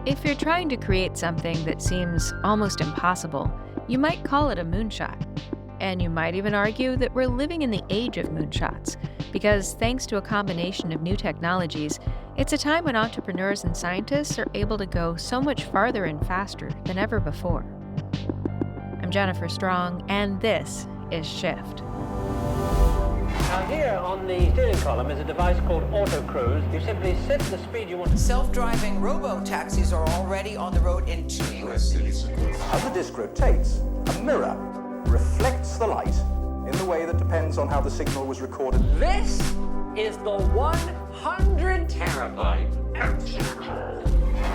If you're trying to create something that seems almost impossible, you might call it a moonshot. And you might even argue that we're living in the age of moonshots, because thanks to a combination of new technologies, it's a time when entrepreneurs and scientists are able to go so much farther and faster than ever before. I'm Jennifer Strong, and this is Shift. Now here on the steering column is a device called Auto Cruise. You simply set the speed you want. Self-driving robo-taxis are already on the road in 2 U.S. cities. As the disc rotates, a mirror reflects the light in the way that depends on how the signal was recorded. This is the 100 terabyte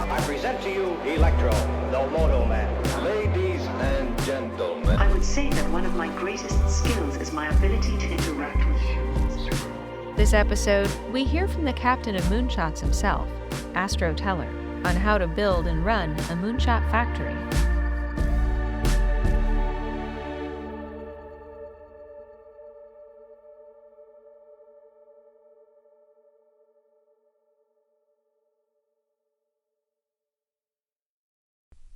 I present to you Electro, the Moto Man. Ladies and gentlemen. I would say that one of my greatest skills is my ability to interact with humans. This episode, we hear from the Captain of Moonshots himself, Astro Teller, on how to build and run a moonshot factory.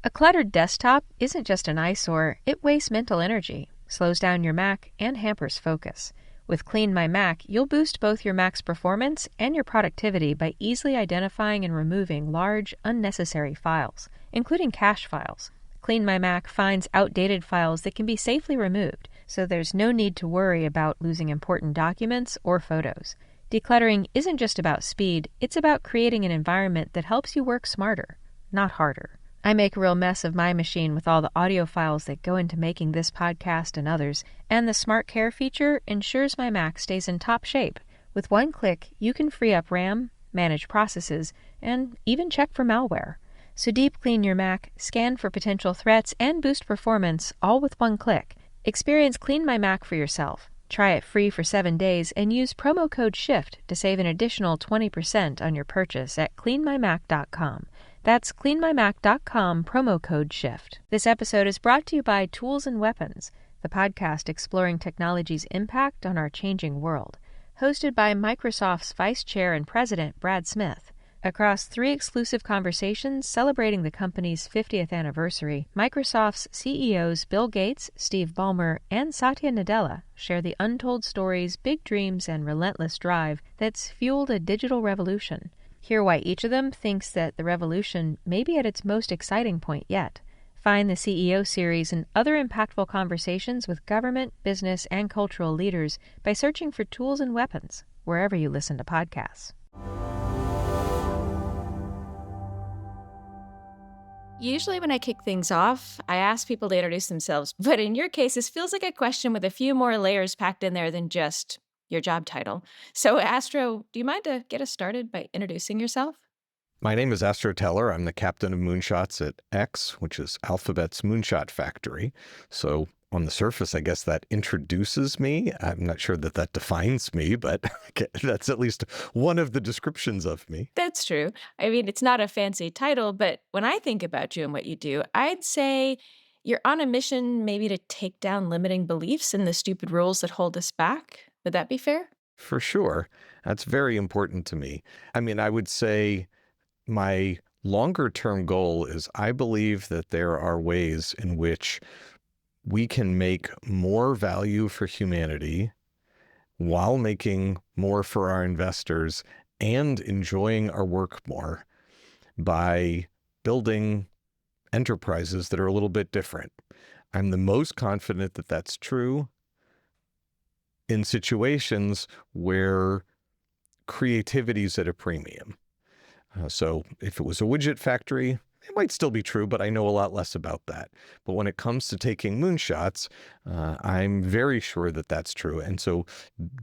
A cluttered desktop isn't just an eyesore, it wastes mental energy, slows down your Mac, and hampers focus. With Clean My Mac, you'll boost both your Mac's performance and your productivity by easily identifying and removing large, unnecessary files, including cache files. Clean My Mac finds outdated files that can be safely removed, so there's no need to worry about losing important documents or photos. Decluttering isn't just about speed, it's about creating an environment that helps you work smarter, not harder. I make a real mess of my machine with all the audio files that go into making this podcast and others, and the Smart Care feature ensures my Mac stays in top shape. With one click, you can free up RAM, manage processes, and even check for malware. So deep clean your Mac, scan for potential threats, and boost performance all with one click. Experience Clean My Mac for yourself. Try it free for 7 days and use promo code SHIFT to save an additional 20% on your purchase at cleanmymac.com. That's cleanmymac.com, promo code SHIFT. This episode is brought to you by Tools and Weapons, the podcast exploring technology's impact on our changing world. Hosted by Microsoft's Vice Chair and President, Brad Smith. Across 3 exclusive conversations celebrating the company's 50th anniversary, Microsoft's CEOs Bill Gates, Steve Ballmer, and Satya Nadella share the untold stories, big dreams, and relentless drive that's fueled a digital revolution. Hear why each of them thinks that the revolution may be at its most exciting point yet. Find the CEO series and other impactful conversations with government, business, and cultural leaders by searching for Tools and Weapons, wherever you listen to podcasts. Usually when I kick things off, I ask people to introduce themselves, but in your case, this feels like a question with a few more layers packed in there than just your job title. So, Astro, do you mind to get us started by introducing yourself? My name is Astro Teller. I'm the Captain of Moonshots at X, which is Alphabet's Moonshot Factory. So on the surface, I guess that introduces me. I'm not sure that that defines me, but that's at least one of the descriptions of me. That's true. I mean, it's not a fancy title, but when I think about you and what you do, I'd say you're on a mission maybe to take down limiting beliefs and the stupid rules that hold us back. Would that be fair? For sure. That's very important to me. I mean, I would say my longer term goal is I believe that there are ways in which we can make more value for humanity while making more for our investors and enjoying our work more by building enterprises that are a little bit different. I'm the most confident that that's true in situations where creativity is at a premium. So if it was a widget factory, it might still be true, but I know a lot less about that. But when it comes to taking moonshots, I'm very sure that that's true. And so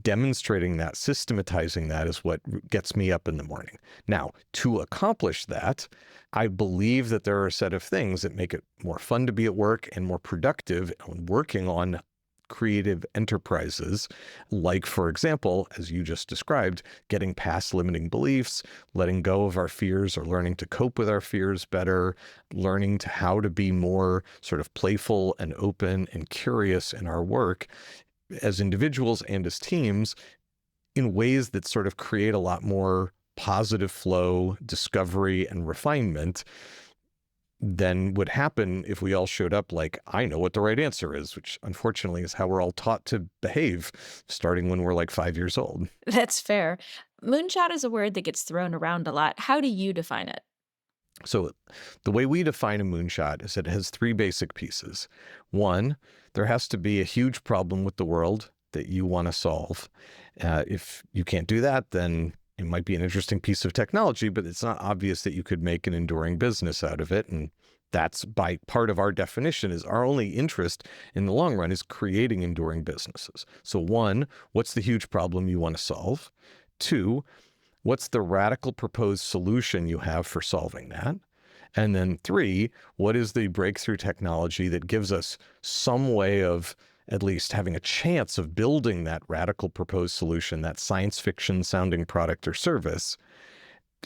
demonstrating that, systematizing that is what gets me up in the morning. Now, to accomplish that, I believe that there are a set of things that make it more fun to be at work and more productive on working on creative enterprises, like, for example, as you just described, getting past limiting beliefs, letting go of our fears or learning to cope with our fears better, learning to how to be more sort of playful and open and curious in our work as individuals and as teams in ways that sort of create a lot more positive flow, discovery, and refinement than would happen if we all showed up like, I know what the right answer is, which unfortunately is how we're all taught to behave starting when we're like 5 years old. That's fair. Moonshot is a word that gets thrown around a lot. How do you define it? So the way we define a moonshot is that it has 3 basic pieces. 1, there has to be a huge problem with the world that you want to solve. If you can't do that, then it might be an interesting piece of technology, but it's not obvious that you could make an enduring business out of it. And that's by part of our definition is our only interest in the long run is creating enduring businesses. So 1, what's the huge problem you want to solve? 2, what's the radical proposed solution you have for solving that? And then 3, what is the breakthrough technology that gives us some way of at least having a chance of building that radical proposed solution, that science fiction sounding product or service?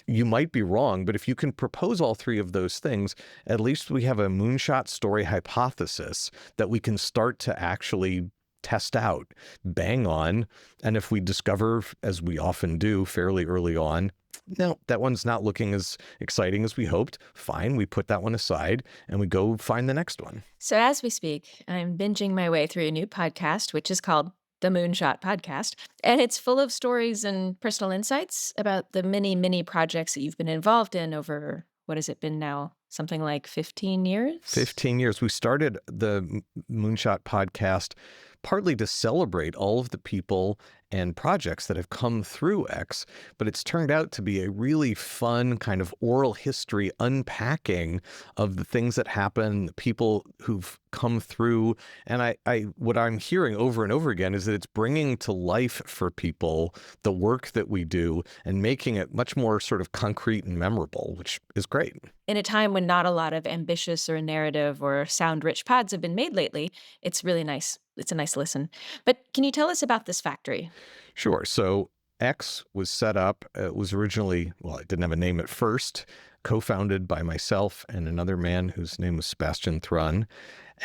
You might be wrong, but if you can propose all 3 of those things, at least we have a moonshot story hypothesis that we can start to actually test out, bang on. And if we discover, as we often do fairly early on, no, that one's not looking as exciting as we hoped, fine, we put that one aside and we go find the next one. So as we speak, I'm binging my way through a new podcast, which is called the Moonshot Podcast, and it's full of stories and personal insights about the many, many projects that you've been involved in over, what has it been now? Something like 15 years? 15 years. We started the Moonshot Podcast partly to celebrate all of the people and projects that have come through X, but it's turned out to be a really fun kind of oral history unpacking of the things that happen, the people who've come through. And I what I'm hearing over and over again is that it's bringing to life for people the work that we do and making it much more sort of concrete and memorable, which is great. In a time when not a lot of ambitious or narrative or sound-rich pods have been made lately, it's really nice. It's a nice listen. But can you tell us about this factory? Sure. So X was set up, it was originally, well, it didn't have a name at first, co-founded by myself and another man whose name was Sebastian Thrun.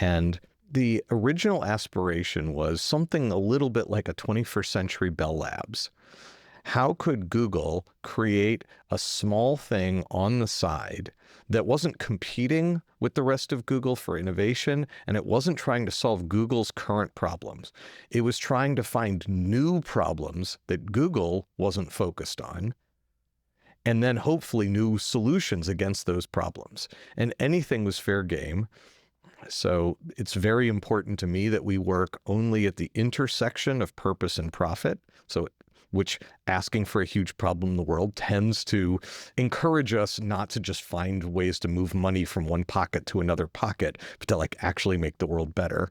And the original aspiration was something a little bit like a 21st century Bell Labs. How could Google create a small thing on the side that wasn't competing with the rest of Google for innovation, and it wasn't trying to solve Google's current problems? It was trying to find new problems that Google wasn't focused on, and then hopefully new solutions against those problems. And anything was fair game. So it's very important to me that we work only at the intersection of purpose and profit. So which asking for a huge problem in the world tends to encourage us not to just find ways to move money from one pocket to another pocket, but to like actually make the world better.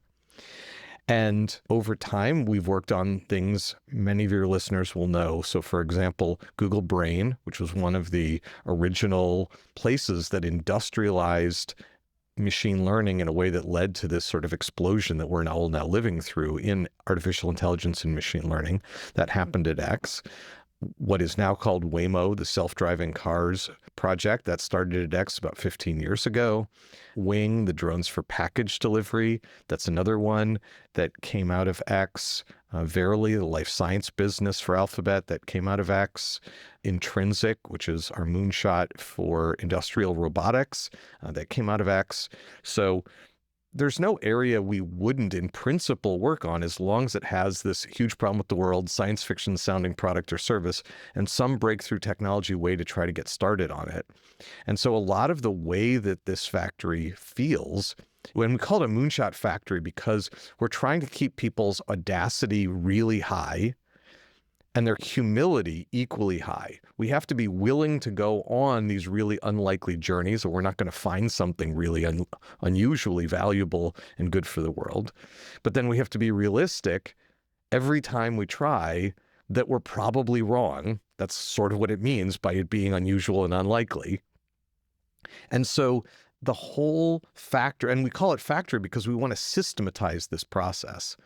And over time, we've worked on things many of your listeners will know. So for example, Google Brain, which was one of the original places that industrialized machine learning in a way that led to this sort of explosion that we're all now living through in artificial intelligence and machine learning. That happened at X. What is now called Waymo, the self-driving cars project, that started at X about 15 years ago. Wing, the drones for package delivery, that's another one that came out of X. Verily, the life science business for Alphabet, that came out of X. Intrinsic, which is our moonshot for industrial robotics, that came out of X. So there's no area we wouldn't in principle work on as long as it has this huge problem with the world, science fiction sounding product or service, and some breakthrough technology way to try to get started on it. And so a lot of the way that this factory feels, when we call it a moonshot factory, because we're trying to keep people's audacity really high and their humility equally high. We have to be willing to go on these really unlikely journeys, or we're not going to find something really unusually valuable and good for the world. But then we have to be realistic every time we try that we're probably wrong. That's sort of what it means by it being unusual and unlikely. And so the whole factor, and we call it factory because we want to systematize this process.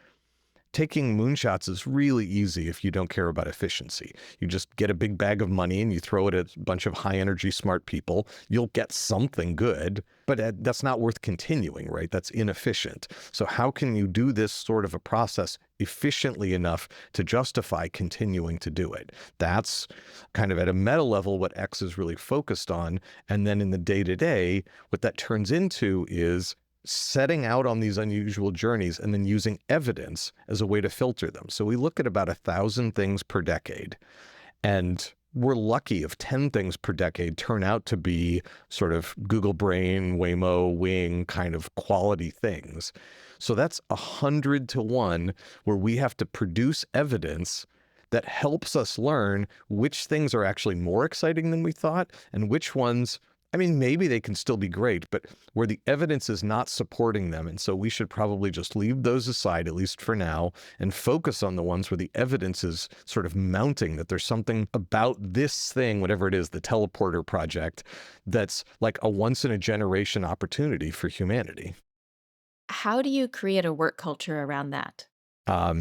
taking moonshots is really easy if you don't care about efficiency. You just get a big bag of money and you throw it at a bunch of high energy, smart people. You'll get something good, but that's not worth continuing, right? That's inefficient. So how can you do this sort of a process efficiently enough to justify continuing to do it? That's kind of at a meta level what X is really focused on. And then in the day-to-day, what that turns into is setting out on these unusual journeys and then using evidence as a way to filter them. So we look at about 1,000 things per decade, and we're lucky if 10 things per decade turn out to be sort of Google Brain, Waymo, Wing kind of quality things. So that's 100 to 1 where we have to produce evidence that helps us learn which things are actually more exciting than we thought and which ones, I mean, maybe they can still be great, but where the evidence is not supporting them. And so we should probably just leave those aside, at least for now, and focus on the ones where the evidence is sort of mounting that there's something about this thing, whatever it is, the teleporter project, that's like a once in a generation opportunity for humanity. How do you create a work culture around that? I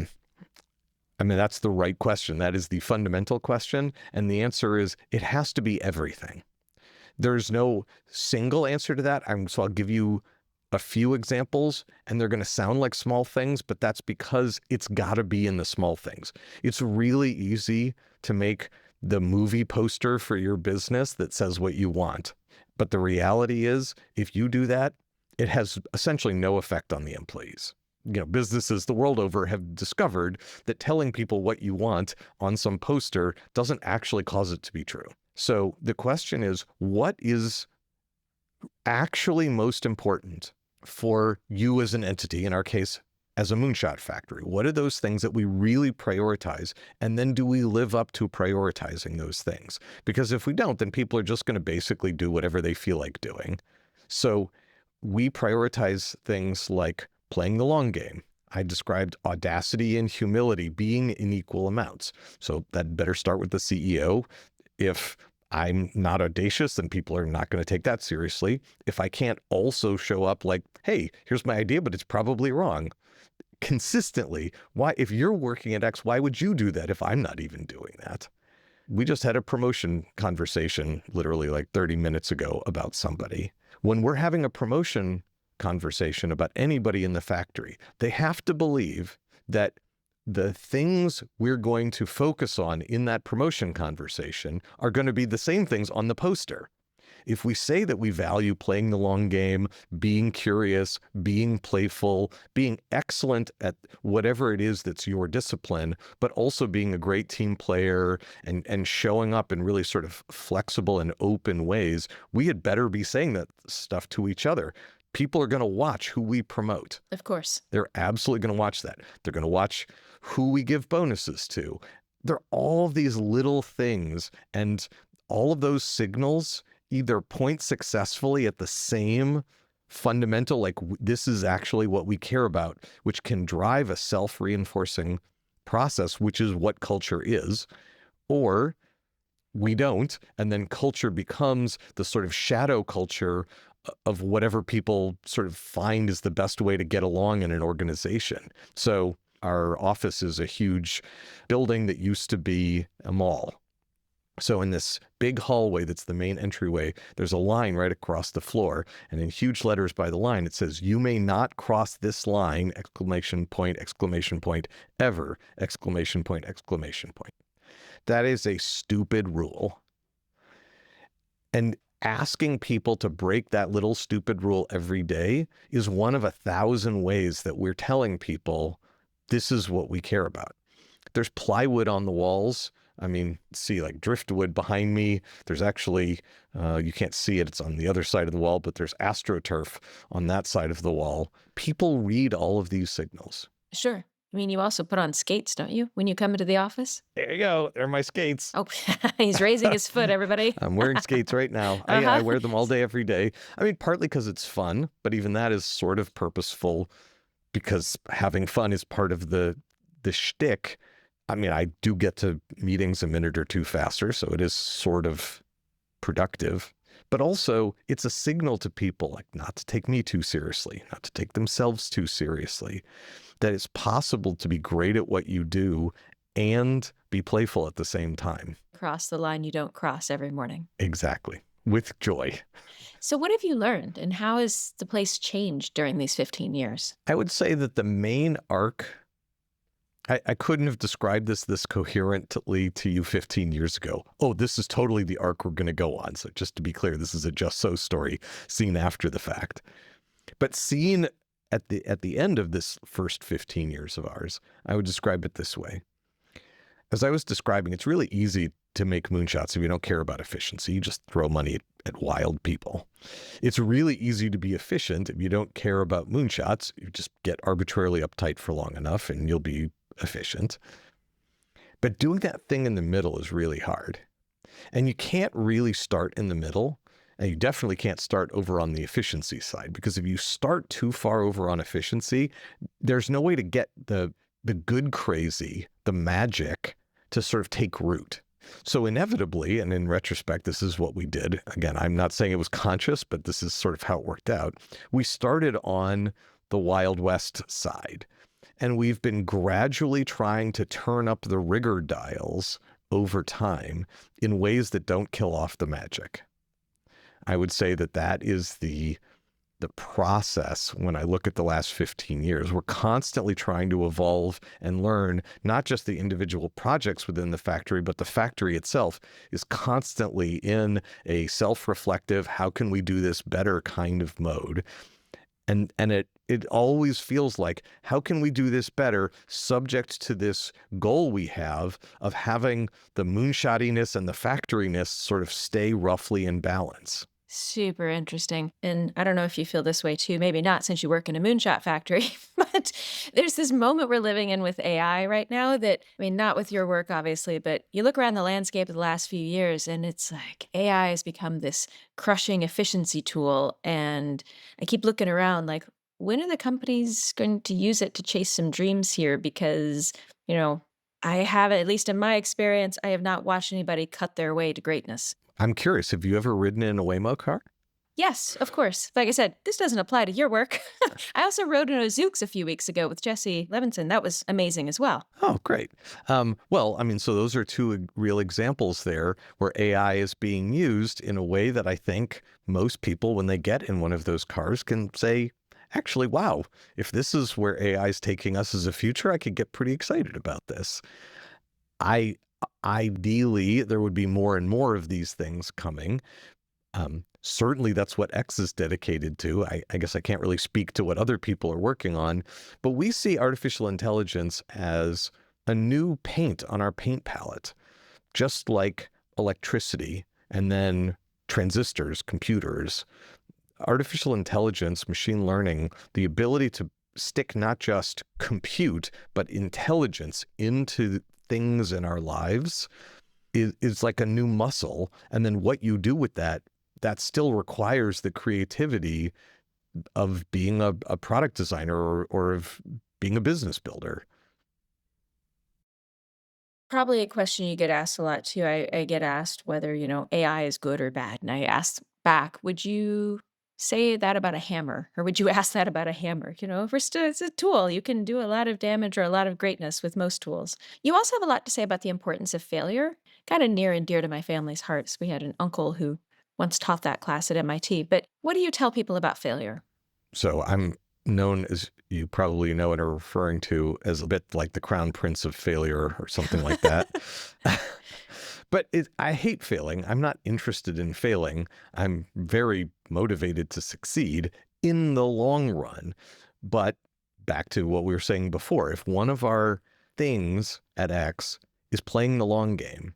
mean, that's the right question. That is the fundamental question. And the answer is it has to be everything. There's no single answer to that. So I'll give you a few examples, and they're going to sound like small things, but that's because it's got to be in the small things. It's really easy to make the movie poster for your business that says what you want. But the reality is, if you do that, it has essentially no effect on the employees. Businesses the world over have discovered that telling people what you want on some poster doesn't actually cause it to be true. So the question is, what is actually most important for you as an entity, in our case, as a moonshot factory? What are those things that we really prioritize? And then do we live up to prioritizing those things? Because if we don't, then people are just going to basically do whatever they feel like doing. So we prioritize things like playing the long game. I described audacity and humility being in equal amounts. So that better start with the CEO. If I'm not audacious, then people are not going to take that seriously. If I can't also show up like, hey, here's my idea, but it's probably wrong, consistently, why, if you're working at X, why would you do that if I'm not even doing that? We just had a promotion conversation literally like 30 minutes ago about somebody. When we're having a promotion conversation about anybody in the factory, they have to believe that the things we're going to focus on in that promotion conversation are going to be the same things on the poster. If we say that we value playing the long game, being curious, being playful, being excellent at whatever it is that's your discipline, but also being a great team player and showing up in really sort of flexible and open ways, we had better be saying that stuff to each other. People are going to watch who we promote. Of course. They're absolutely going to watch that. They're going to watch who we give bonuses to. There are all of these little things, and all of those signals either point successfully at the same fundamental, like this is actually what we care about, which can drive a self-reinforcing process, which is what culture is, or we don't, and then culture becomes the sort of shadow culture of whatever people sort of find is the best way to get along in an organization. So our office is a huge building that used to be a mall. So in this big hallway that's the main entryway, there's a line right across the floor, and in huge letters by the line it says, "You may not cross this line, exclamation point, ever, exclamation point. That is a stupid rule. And asking people to break that little stupid rule every day is one of 1,000 ways that we're telling people this is what we care about. There's plywood on the walls. I mean, see like driftwood behind me. There's actually, you can't see it, it's on the other side of the wall, but there's AstroTurf on that side of the wall. People read all of these signals. Sure. I mean, you also put on skates, don't you, when you come into the office? There you go. They're my skates. Oh, he's raising his foot, everybody. I'm wearing skates right now. I wear them all day, every day. I mean, partly because it's fun, but even that is sort of purposeful because having fun is part of the shtick. I mean, I do get to meetings a minute or two faster, so it is sort of productive. But also, it's a signal to people like not to take me too seriously, not to take themselves too seriously, that it's possible to be great at what you do and be playful at the same time. Cross the line you don't cross every morning. Exactly. With joy. So what have you learned, and how has the place changed during these 15 years? I would say that the main arc, I couldn't have described this coherently to you 15 years ago. Oh, this is totally the arc we're going to go on. So just to be clear, this is a Just So story seen after the fact. But seen at the end of this first 15 years of ours, I would describe it this way. As I was describing, it's really easy to make moonshots if you don't care about efficiency. You just throw money at wild people. It's really easy to be efficient if you don't care about moonshots. You just get arbitrarily uptight for long enough and you'll be efficient. But doing that thing in the middle is really hard. And you can't really start in the middle. And you definitely can't start over on the efficiency side, because if you start too far over on efficiency, there's no way to get the good crazy, the magic, to sort of take root. So inevitably, and in retrospect, this is what we did. Again, I'm not saying it was conscious, but this is sort of how it worked out. We started on the Wild West side, and we've been gradually trying to turn up the rigor dials over time in ways that don't kill off the magic. I would say that is the process. When I look at the last 15 years, we're constantly trying to evolve and learn not just the individual projects within the factory, but the factory itself is constantly in a self-reflective, how can we do this better kind of mode. And it always feels like, how can we do this better subject to this goal we have of having the moonshotiness and the factoryness sort of stay roughly in balance. Super interesting. And I don't know if you feel this way too, maybe not since you work in a moonshot factory, but there's this moment we're living in with AI right now that, I mean, not with your work, obviously, but you look around the landscape of the last few years and it's like AI has become this crushing efficiency tool. And I keep looking around like, when are the companies going to use it to chase some dreams here? Because, I have, at least in my experience, I have not watched anybody cut their way to greatness. I'm curious, have you ever ridden in a Waymo car? Yes, of course. Like I said, this doesn't apply to your work. I also rode in a Zoox a few weeks ago with Jesse Levinson. That was amazing as well. Oh, great. Well, I mean, so those are two real examples there where AI is being used in a way that I think most people, when they get in one of those cars, can say, actually, wow, if this is where AI is taking us as a future, I could get pretty excited about this. Ideally, there would be more and more of these things coming. Certainly, that's what X is dedicated to. I guess I can't really speak to what other people are working on, but we see artificial intelligence as a new paint on our paint palette, just like electricity and then transistors, computers. Artificial intelligence, machine learning, the ability to stick not just compute, but intelligence into things in our lives is like a new muscle. And then what you do with that still requires the creativity of being a product designer or of being a business builder. Probably a question you get asked a lot too. I get asked whether, AI is good or bad. And I asked back, would you say that about a hammer? Or would you ask that about a hammer? It's a tool. You can do a lot of damage or a lot of greatness with most tools. You also have a lot to say about the importance of failure, kind of near and dear to my family's hearts. We had an uncle who once taught that class at MIT. But what do you tell people about failure? So I'm known, as you probably know and are referring to, as a bit like the crown prince of failure or something like that. But I hate failing. I'm not interested in failing. I'm very motivated to succeed in the long run. But back to what we were saying before, if one of our things at X is playing the long game,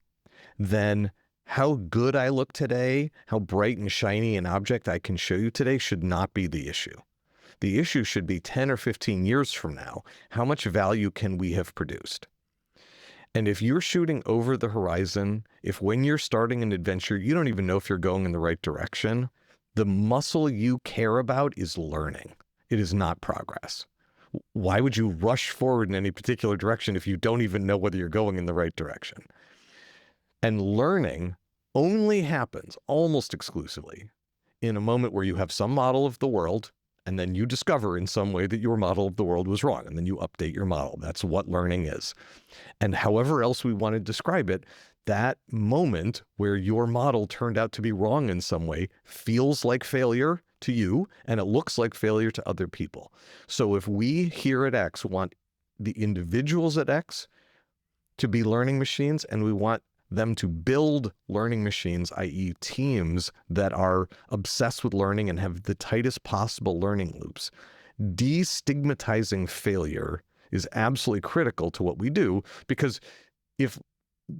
then how good I look today, how bright and shiny an object I can show you today should not be the issue. The issue should be 10 or 15 years from now, how much value can we have produced? And if you're shooting over the horizon, if when you're starting an adventure, you don't even know if you're going in the right direction, the muscle you care about is learning. It is not progress. Why would you rush forward in any particular direction if you don't even know whether you're going in the right direction? And learning only happens almost exclusively in a moment where you have some model of the world, and then you discover in some way that your model of the world was wrong, and then you update your model. That's what learning is. And however else we want to describe it, that moment where your model turned out to be wrong in some way feels like failure to you, and it looks like failure to other people. So if we here at X want the individuals at X to be learning machines, and we want them to build learning machines, i.e. teams that are obsessed with learning and have the tightest possible learning loops, destigmatizing failure is absolutely critical to what we do, because if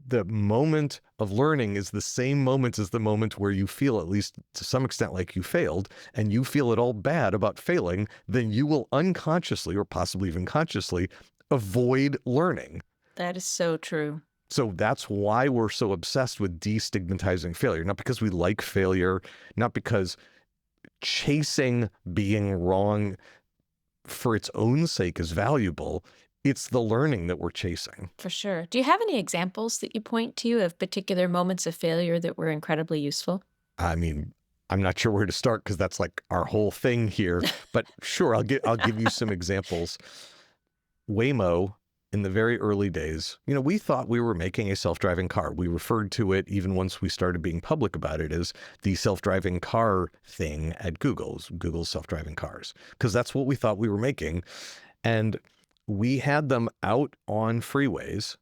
the moment of learning is the same moment as the moment where you feel, at least to some extent, like you failed, and you feel at all bad about failing, then you will unconsciously, or possibly even consciously, avoid learning. That is so true. So that's why we're so obsessed with destigmatizing failure, not because we like failure, not because chasing being wrong for its own sake is valuable. It's the learning that we're chasing. For sure. Do you have any examples that you point to of particular moments of failure that were incredibly useful? I mean, I'm not sure where to start because that's like our whole thing here, but sure, I'll give you some examples. Waymo, in the very early days, we thought we were making a self-driving car. We referred to it, even once we started being public about it, as the self-driving car thing at Google's self-driving cars, because that's what we thought we were making. And we had them out on freeways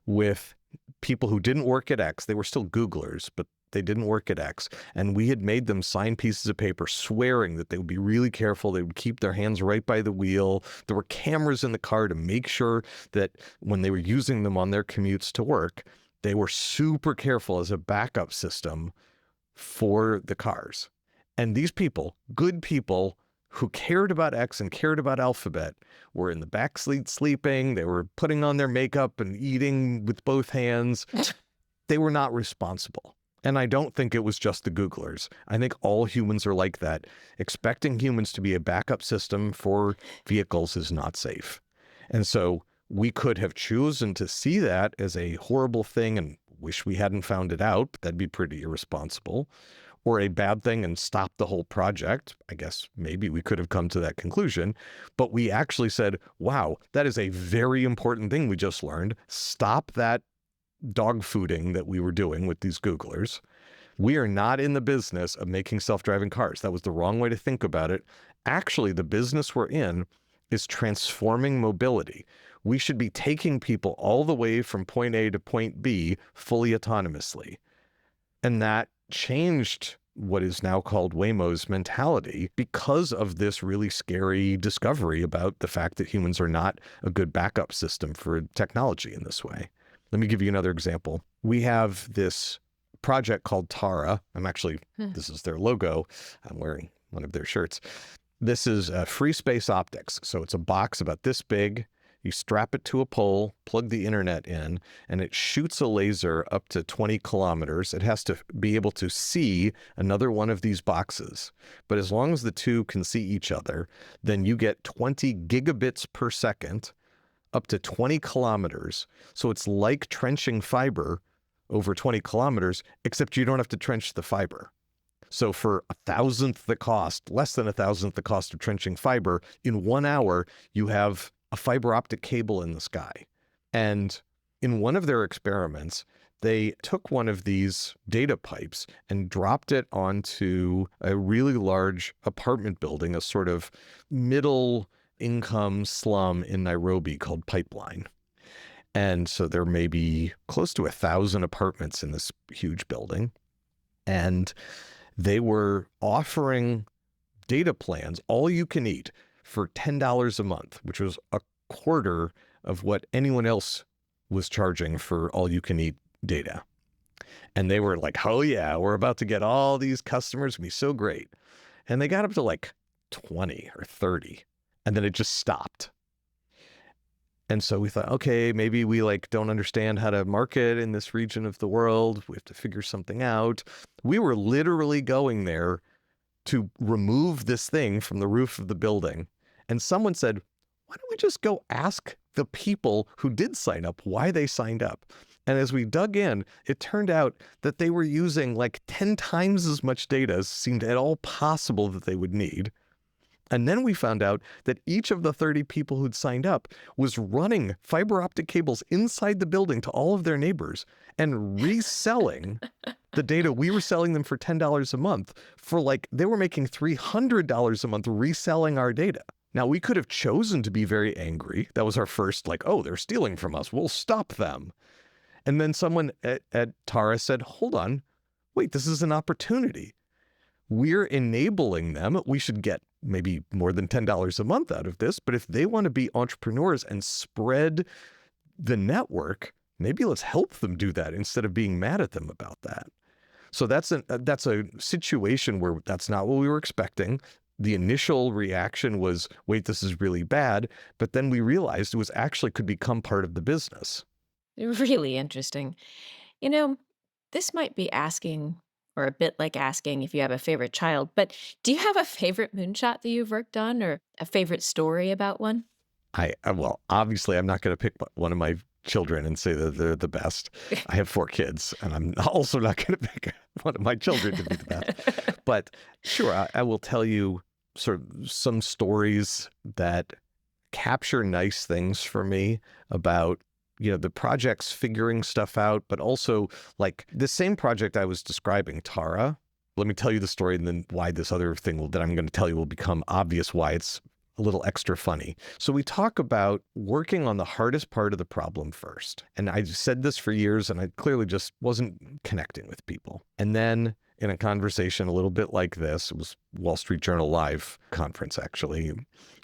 with people who didn't work at X. They were still Googlers, but they didn't work at X. And we had made them sign pieces of paper swearing that they would be really careful. They would keep their hands right by the wheel. There were cameras in the car to make sure that when they were using them on their commutes to work, they were super careful as a backup system for the cars. And these people, good people who cared about X and cared about Alphabet, were in the back seat sleeping. They were putting on their makeup and eating with both hands. They were not responsible. And I don't think it was just the Googlers. I think all humans are like that. Expecting humans to be a backup system for vehicles is not safe. And so we could have chosen to see that as a horrible thing and wish we hadn't found it out, but that'd be pretty irresponsible. Or a bad thing and stop the whole project. I guess maybe we could have come to that conclusion. But we actually said, wow, that is a very important thing we just learned. Stop that dog fooding that we were doing with these Googlers. We are not in the business of making self-driving cars. That was the wrong way to think about it. Actually, the business we're in is transforming mobility. We should be taking people all the way from point A to point B fully autonomously. And that changed what is now called Waymo's mentality because of this really scary discovery about the fact that humans are not a good backup system for technology in this way. Let me give you another example. We have this project called Tara. This is their logo. I'm wearing one of their shirts. This is free space optics. So it's a box about this big. You strap it to a pole, plug the internet in, and it shoots a laser up to 20 kilometers. It has to be able to see another one of these boxes. But as long as the two can see each other, then you get 20 gigabits per second up to 20 kilometers. So it's like trenching fiber over 20 kilometers, except you don't have to trench the fiber. So for less than 1,000th the cost of trenching fiber, in 1 hour, you have a fiber optic cable in the sky. And in one of their experiments, they took one of these data pipes and dropped it onto a really large apartment building, a sort of middle income slum in Nairobi called Pipeline. And so there may be close to 1,000 apartments in this huge building. And they were offering data plans, all you can eat, for $10 a month, which was a quarter of what anyone else was charging for all you can eat data. And they were like, oh yeah, we're about to get all these customers, it'll be so great. And they got up to like 20 or 30. And then it just stopped. And so we thought, okay, maybe we don't understand how to market in this region of the world. We have to figure something out. We were literally going there to remove this thing from the roof of the building. And someone said, why don't we just go ask the people who did sign up why they signed up? And as we dug in, it turned out that they were using like 10 times as much data as seemed at all possible that they would need. And then we found out that each of the 30 people who'd signed up was running fiber optic cables inside the building to all of their neighbors and reselling the data. We were selling them for $10 a month for like, they were making $300 a month reselling our data. Now, we could have chosen to be very angry. That was our first, like, oh, they're stealing from us. We'll stop them. And then someone at Tara said, hold on, wait, this is an opportunity. We're enabling them. We should get maybe more than $10 a month out of this. But if they want to be entrepreneurs and spread the network, maybe let's help them do that instead of being mad at them about that. So that's a situation where that's not what we were expecting. The initial reaction was, wait, this is really bad. But then we realized it was actually could become part of the business. Really interesting. You know, this might be asking, or a bit like asking if you have a favorite child, but do you have a favorite moonshot that you've worked on or a favorite story about one? Well, obviously, I'm not going to pick one of my children and say that they're the best. I have 4 kids, and I'm also not going to pick one of my children to be the best. But sure, I will tell you sort of some stories that capture nice things for me about the projects figuring stuff out, but also like the same project I was describing, Tara. Let me tell you the story and then why this other thing that I'm going to tell you will become obvious why it's a little extra funny. So we talk about working on the hardest part of the problem first. And I said this for years and I clearly just wasn't connecting with people. And then in a conversation a little bit like this, it was Wall Street Journal Live conference actually,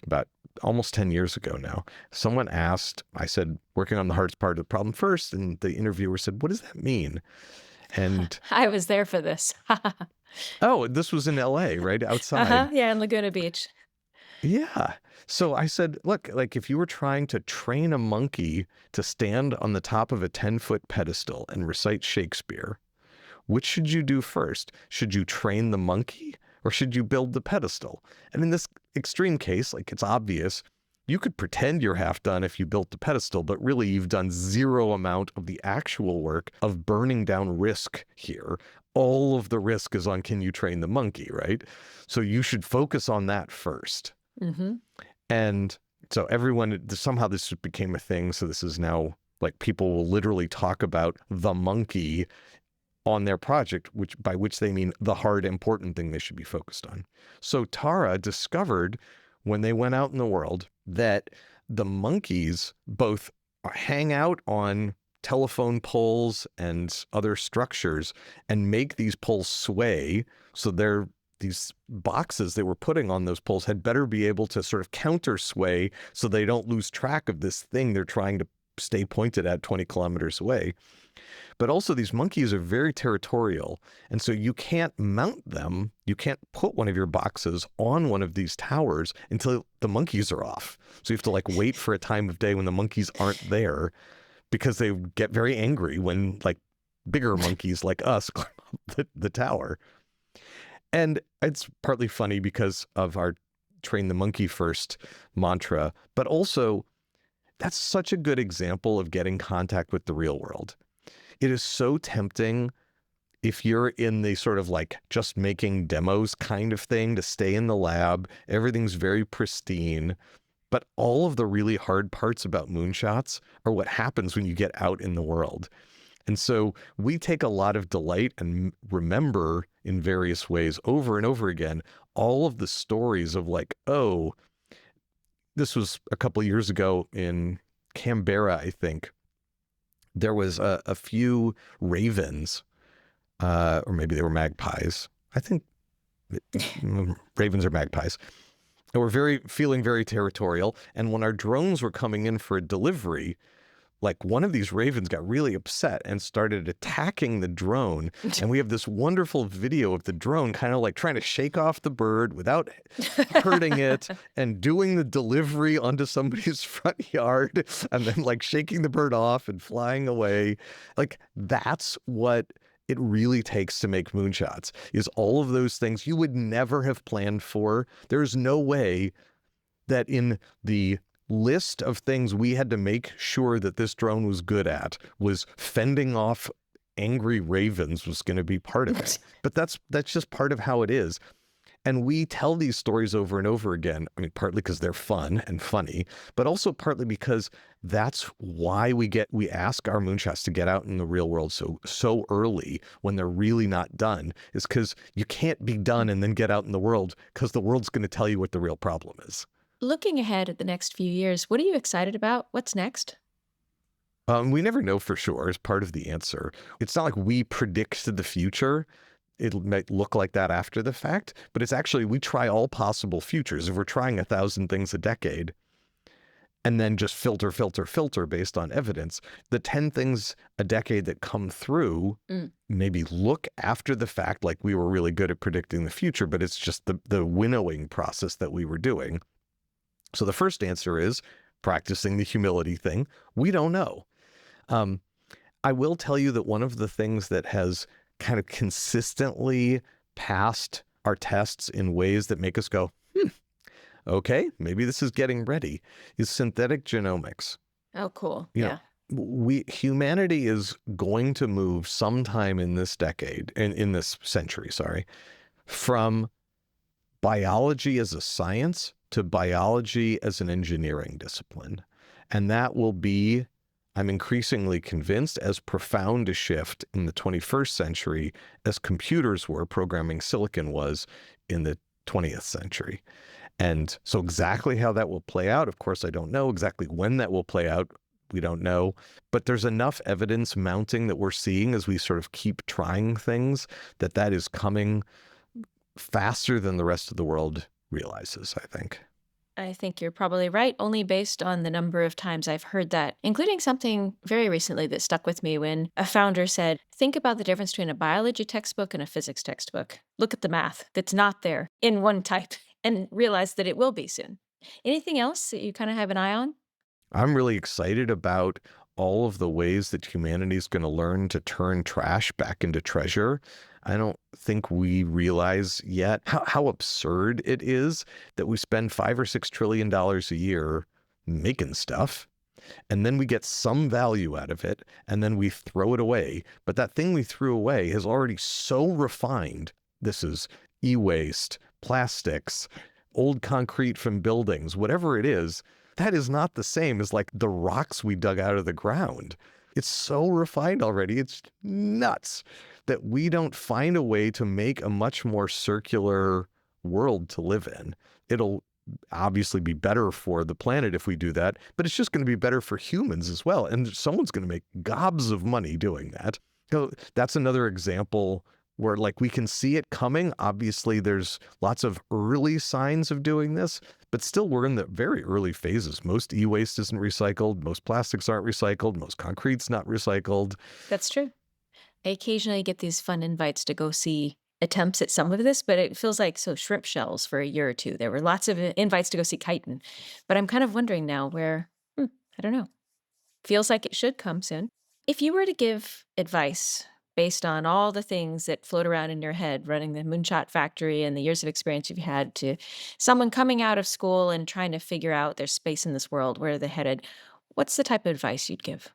about almost 10 years ago now. Someone asked, I said, working on the hardest part of the problem first. And the interviewer said, what does that mean? And I was there for this. oh, this was in LA, right? Outside. Yeah, in Laguna Beach. Yeah. So I said, look, like if you were trying to train a monkey to stand on the top of a 10-foot pedestal and recite Shakespeare, which should you do first? Should you train the monkey or should you build the pedestal? And in this extreme case, like it's obvious, you could pretend you're half done if you built the pedestal, but really you've done zero amount of the actual work of burning down risk here. All of the risk is on can you train the monkey, right? So you should focus on that first. Mm-hmm. And so everyone, somehow this became a thing. So this is now like people will literally talk about the monkey on their project, by which they mean the hard, important thing they should be focused on. So Tara discovered when they went out in the world that the monkeys both hang out on telephone poles and other structures and make these poles sway. So these boxes they were putting on those poles had better be able to sort of counter sway so they don't lose track of this thing they're trying to stay pointed at 20 kilometers away. But also these monkeys are very territorial. And so you can't mount them. You can't put one of your boxes on one of these towers until the monkeys are off. So you have to like wait for a time of day when the monkeys aren't there because they get very angry when like bigger monkeys like us climb up the tower. And it's partly funny because of our train the monkey first mantra, but also that's such a good example of getting contact with the real world. It is so tempting if you're in the sort of like just making demos kind of thing to stay in the lab. Everything's very pristine, but all of the really hard parts about moonshots are what happens when you get out in the world. And so we take a lot of delight and remember in various ways over and over again, all of the stories of like, oh, this was a couple of years ago in Canberra, I think. There was a few ravens, or maybe they were magpies. I think ravens or magpies. And we're feeling very territorial. And when our drones were coming in for a delivery, like one of these ravens got really upset and started attacking the drone. And we have this wonderful video of the drone kind of like trying to shake off the bird without hurting it and doing the delivery onto somebody's front yard and then like shaking the bird off and flying away. Like that's what it really takes to make moonshots, is all of those things you would never have planned for. There's no way that in the list of things we had to make sure that this drone was good at was fending off angry ravens was going to be part of it. But that's just part of how it is. And we tell these stories over and over again. I mean, partly because they're fun and funny, but also partly because that's why we ask our moonshots to get out in the real world so early when they're really not done, is because you can't be done and then get out in the world, because the world's going to tell you what the real problem is. Looking ahead at the next few years, what are you excited about? What's next? We never know for sure is part of the answer. It's not like we predict the future. It might look like that after the fact, but it's actually, we try all possible futures. If we're trying 1,000 things a decade and then just filter based on evidence, the 10 things a decade that come through maybe look after the fact like we were really good at predicting the future, but it's just the winnowing process that we were doing. So the first answer is practicing the humility thing. We don't know. I will tell you that one of the things that has kind of consistently passed our tests in ways that make us go, okay, maybe this is getting ready, is synthetic genomics. Oh, cool. Yeah. Humanity is going to move sometime in this decade, in this century, from biology as a science to biology as an engineering discipline. And that will be, I'm increasingly convinced, as profound a shift in the 21st century as computers were, programming silicon was in the 20th century. And so exactly how that will play out, of course, I don't know. Exactly when that will play out, we don't know. But there's enough evidence mounting that we're seeing as we sort of keep trying things that is coming faster than the rest of the world realizes, I think. I think you're probably right, only based on the number of times I've heard that, including something very recently that stuck with me when a founder said, think about the difference between a biology textbook and a physics textbook. Look at the math that's not there in one type and realize that it will be soon. Anything else that you kind of have an eye on? I'm really excited about all of the ways that humanity is going to learn to turn trash back into treasure. I don't think we realize yet how absurd it is that we spend $5 or $6 trillion a year making stuff, and then we get some value out of it, and then we throw it away. But that thing we threw away is already so refined. This is e-waste, plastics, old concrete from buildings, whatever it is. That is not the same as like the rocks we dug out of the ground. It's so refined already. It's nuts that we don't find a way to make a much more circular world to live in. It'll obviously be better for the planet if we do that, but it's just going to be better for humans as well. And someone's going to make gobs of money doing that. So that's another example where like we can see it coming. Obviously, there's lots of early signs of doing this, but still we're in the very early phases. Most e-waste isn't recycled. Most plastics aren't recycled. Most concrete's not recycled. That's true. I occasionally get these fun invites to go see attempts at some of this, but it feels like shrimp shells for a year or two. There were lots of invites to go see chitin, but I'm kind of wondering now where, I don't know. Feels like it should come soon. If you were to give advice based on all the things that float around in your head, running the Moonshot factory and the years of experience you've had, to someone coming out of school and trying to figure out their space in this world, where they're headed, what's the type of advice you'd give?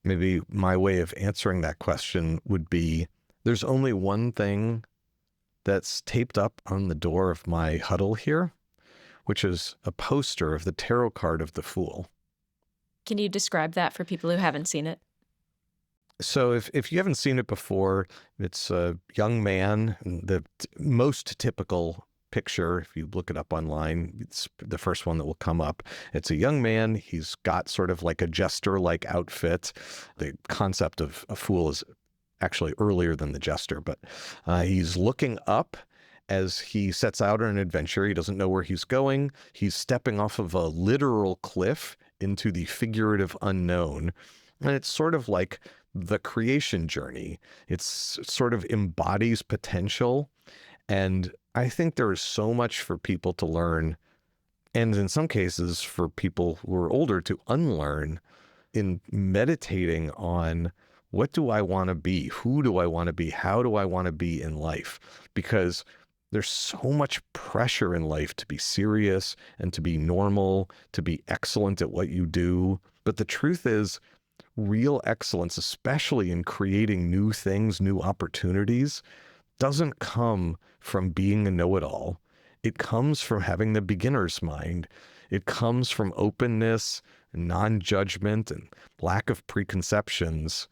Maybe my way of answering that question would be, there's only one thing that's taped up on the door of my huddle here, which is a poster of the tarot card of the Fool. Can you describe that for people who haven't seen it? So if you haven't seen it before, it's a young man. The most typical picture, if you look it up online, it's the first one that will come up. It's a young man. He's got sort of like a jester-like outfit. The concept of a fool is actually earlier than the jester, but he's looking up as he sets out on an adventure. He doesn't know where he's going. He's stepping off of a literal cliff into the figurative unknown. And it's sort of like the creation journey. It's sort of embodies potential. And I think there is so much for people to learn, and in some cases for people who are older to unlearn, in meditating on what do I want to be? Who do I want to be? How do I want to be in life? Because There's so much pressure in life to be serious and to be normal, to be excellent at what you do. But the truth is, real excellence, especially in creating new things, new opportunities, doesn't come from being a know-it-all. It comes from having the beginner's mind. It comes from openness, non-judgment, and lack of preconceptions.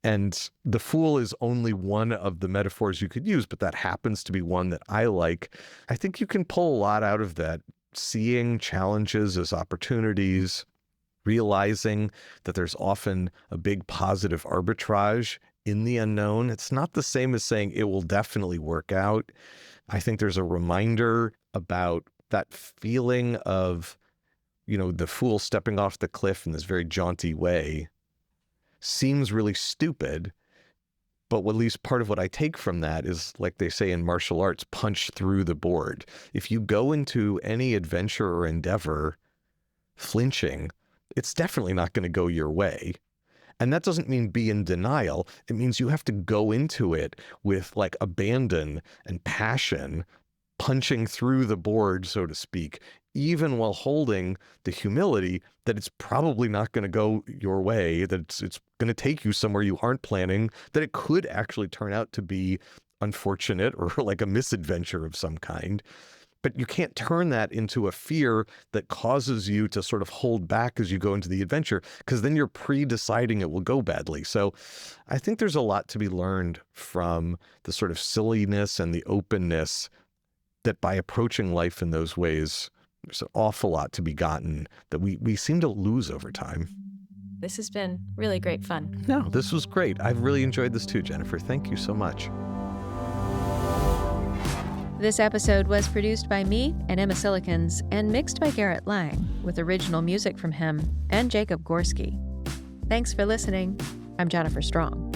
And the fool is only one of the metaphors you could use, but that happens to be one that I like. I think you can pull a lot out of that, seeing challenges as opportunities, realizing that there's often a big positive arbitrage in the unknown. It's not the same as saying it will definitely work out. I think there's a reminder about that feeling of, the fool stepping off the cliff in this very jaunty way seems really stupid. But at least part of what I take from that is, like they say in martial arts, punch through the board. If you go into any adventure or endeavor flinching, it's definitely not going to go your way. And that doesn't mean be in denial. It means you have to go into it with like abandon and passion, punching through the board, so to speak, even while holding the humility that it's probably not going to go your way, that it's going to take you somewhere you aren't planning, that it could actually turn out to be unfortunate or like a misadventure of some kind. But you can't turn that into a fear that causes you to sort of hold back as you go into the adventure, because then you're pre-deciding it will go badly. So I think there's a lot to be learned from the sort of silliness and the openness that by approaching life in those ways, there's an awful lot to be gotten that we seem to lose over time. This has been really great fun. No, this was great. I've really enjoyed this too, Jennifer. Thank you so much. This episode was produced by me and Emma Cillekens and mixed by Garret Lang, with original music from him and Jacob Gorski. Thanks for listening. I'm Jennifer Strong.